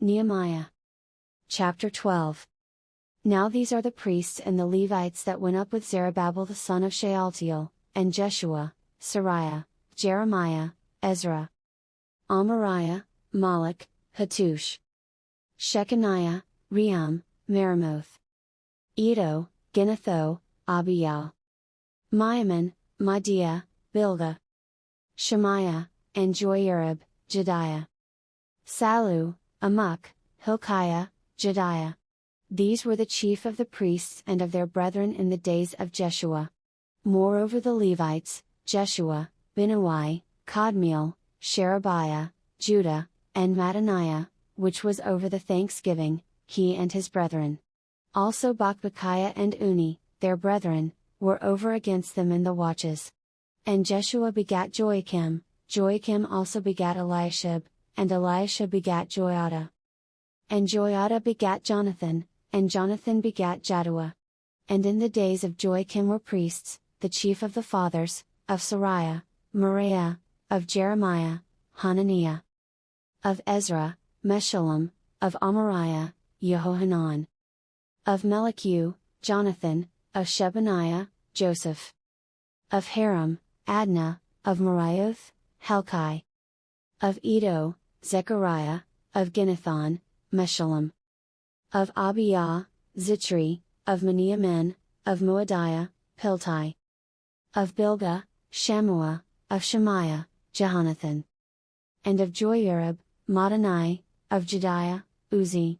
Nehemiah. Chapter 12. Now these are the priests and the Levites that went up with Zerubbabel the son of Shealtiel, and Jeshua, Sariah, Jeremiah, Ezra, Amariah, Malach, Hattush, Shechaniah, Rehum, Meremoth, Iddo, Ginnetho, Abiel, Miamin, Maadiah, Bilgah, Shemaiah, and Joiarib, Jediah, Sallu, Amok, Hilkiah, Jediah. These were the chief of the priests and of their brethren in the days of Jeshua. Moreover the Levites, Jeshua, Binnui, Kadmiel, Sherebiah, Judah, and Mattaniah, which was over the thanksgiving, he and his brethren. Also Bakbukiah and Uni, their brethren, were over against them in the watches. And Jeshua begat Joachim, Joachim also begat Eliashib, and Eliashib begat Joiada. And Joiada begat Jonathan, and Jonathan begat Jaddua. And in the days of Joachim were priests, the chief of the fathers, of Sariah, Moriah, of Jeremiah, Hananiah, of Ezra, Meshullam, of Amariah, Jehohanan, of Melichu, Jonathan, of Shebaniah, Joseph, of Haram, Adnah, of Marioth, Helkai, of Iddo, Zechariah, of Ginnethon, Meshullam, of Abiyah, Zitri, of Miniamin, of Moadiah, Piltai, of Bilgah, Shammua, of Shemaiah, Jehonathan, and of Joiarib, Mattani, of Jediah, Uzi,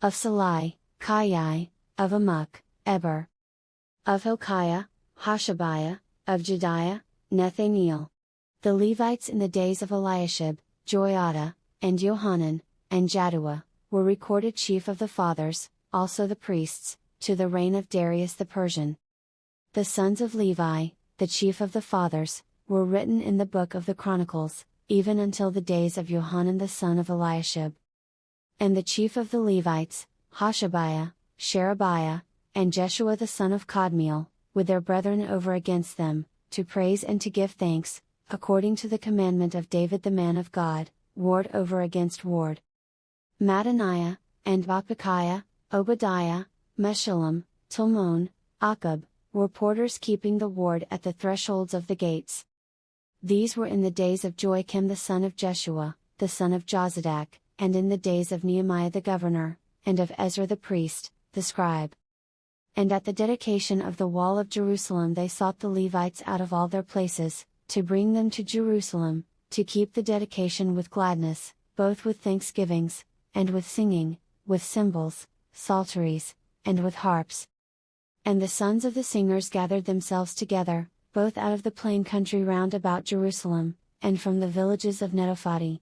of Salai, Kaiai, of Amok, Eber, of Hilkiah, Hashabiah, of Jediah, Nethaniel. The Levites in the days of Eliashib, Joiada, and Johanan, and Jaddua, were recorded chief of the fathers, also the priests, to the reign of Darius the Persian. The sons of Levi, the chief of the fathers, were written in the book of the Chronicles, even until the days of Johanan the son of Eliashib. And the chief of the Levites, Hashabiah, Sherebiah, and Jeshua the son of Kadmiel, with their brethren over against them, to praise and to give thanks, according to the commandment of David the man of God, ward over against ward. Mattaniah, and Bakbukiah, Obadiah, Meshullam, Talmon, Akub, were porters keeping the ward at the thresholds of the gates. These were in the days of Joachim the son of Jeshua, the son of Jozadak, and in the days of Nehemiah the governor, and of Ezra the priest, the scribe. And at the dedication of the wall of Jerusalem they sought the Levites out of all their places, to bring them to Jerusalem, to keep the dedication with gladness, both with thanksgivings, and with singing, with cymbals, psalteries, and with harps. And the sons of the singers gathered themselves together, both out of the plain country round about Jerusalem, and from the villages of Netophathi.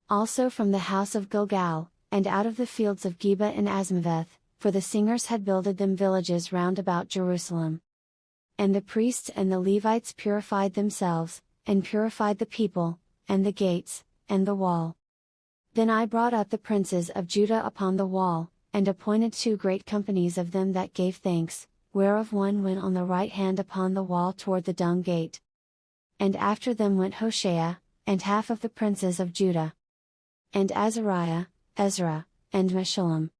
Also from the house of Gilgal, and out of the fields of Geba and Azmaveth, for the singers had builded them villages round about Jerusalem. And the priests and the Levites purified themselves, and purified the people, and the gates, and the wall. Then I brought up the princes of Judah upon the wall, and appointed 2 great companies of them that gave thanks, whereof one went on the right hand upon the wall toward the dung gate. And after them went Hoshea, and half of the princes of Judah, and Azariah, Ezra, and Meshullam,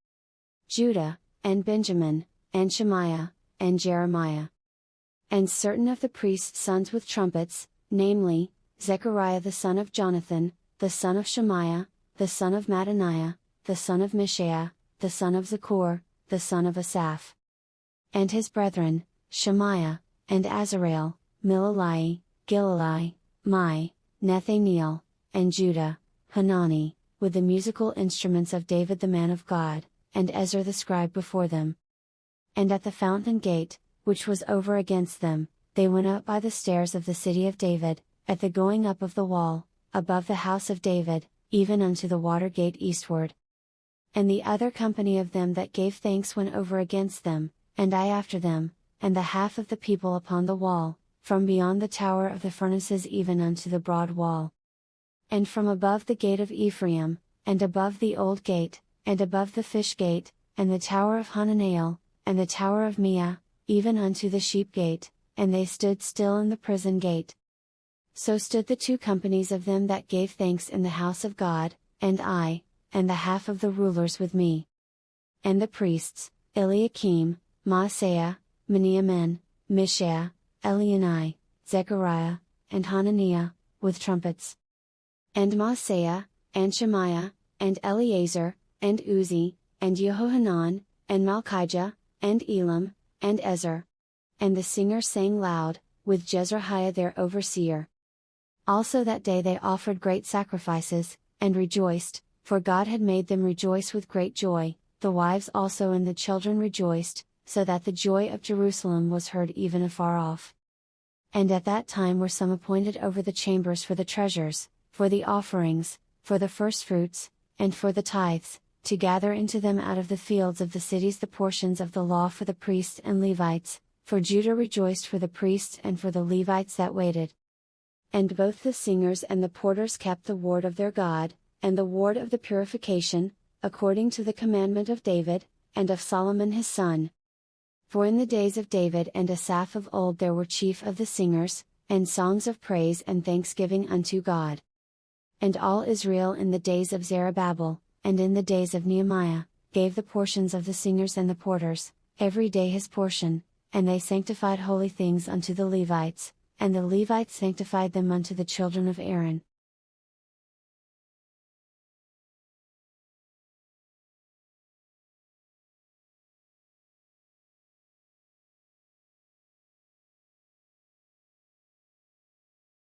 Judah, and Benjamin, and Shemaiah, and Jeremiah. And certain of the priests' sons with trumpets, namely, Zechariah the son of Jonathan, the son of Shemaiah, the son of Mattaniah, the son of Mishael, the son of Zakur, the son of Asaph. And his brethren, Shemaiah, and Azarel, Milalai, Gilalai, Mai, Nethaniel, and Judah, Hanani, with the musical instruments of David the man of God, and Ezra the scribe before them. And at the fountain gate, which was over against them, they went up by the stairs of the city of David, at the going up of the wall, above the house of David, even unto the water gate eastward. And the other company of them that gave thanks went over against them, and I after them, and the half of the people upon the wall, from beyond the tower of the furnaces even unto the broad wall. And from above the gate of Ephraim, and above the old gate, and above the fish gate, and the tower of Hananeel, and the tower of Meah, even unto the sheep gate, and they stood still in the prison gate. So stood the 2 companies of them that gave thanks in the house of God, and I, and the half of the rulers with me. And the priests, Eliakim, Maaseiah, Miniamin, Mishael, Elionai, Zechariah, and Hananiah, with trumpets. And Maaseiah, and Shemaiah, and Eleazar, and Uzi, and Jehohanan, and Malchijah, and Elam, and Ezer. And the singers sang loud, with Jezreiah their overseer. Also that day they offered great sacrifices, and rejoiced, for God had made them rejoice with great joy. The wives also and the children rejoiced, so that the joy of Jerusalem was heard even afar off. And at that time were some appointed over the chambers for the treasures, for the offerings, for the firstfruits, and for the tithes, to gather into them out of the fields of the cities the portions of the law for the priests and Levites, for Judah rejoiced for the priests and for the Levites that waited. And both the singers and the porters kept the ward of their God, and the ward of the purification, according to the commandment of David, and of Solomon his son. For in the days of David and Asaph of old there were chief of the singers, and songs of praise and thanksgiving unto God. And all Israel in the days of Zerubbabel, and in the days of Nehemiah, gave the portions of the singers and the porters, every day his portion, and they sanctified holy things unto the Levites, and the Levites sanctified them unto the children of Aaron.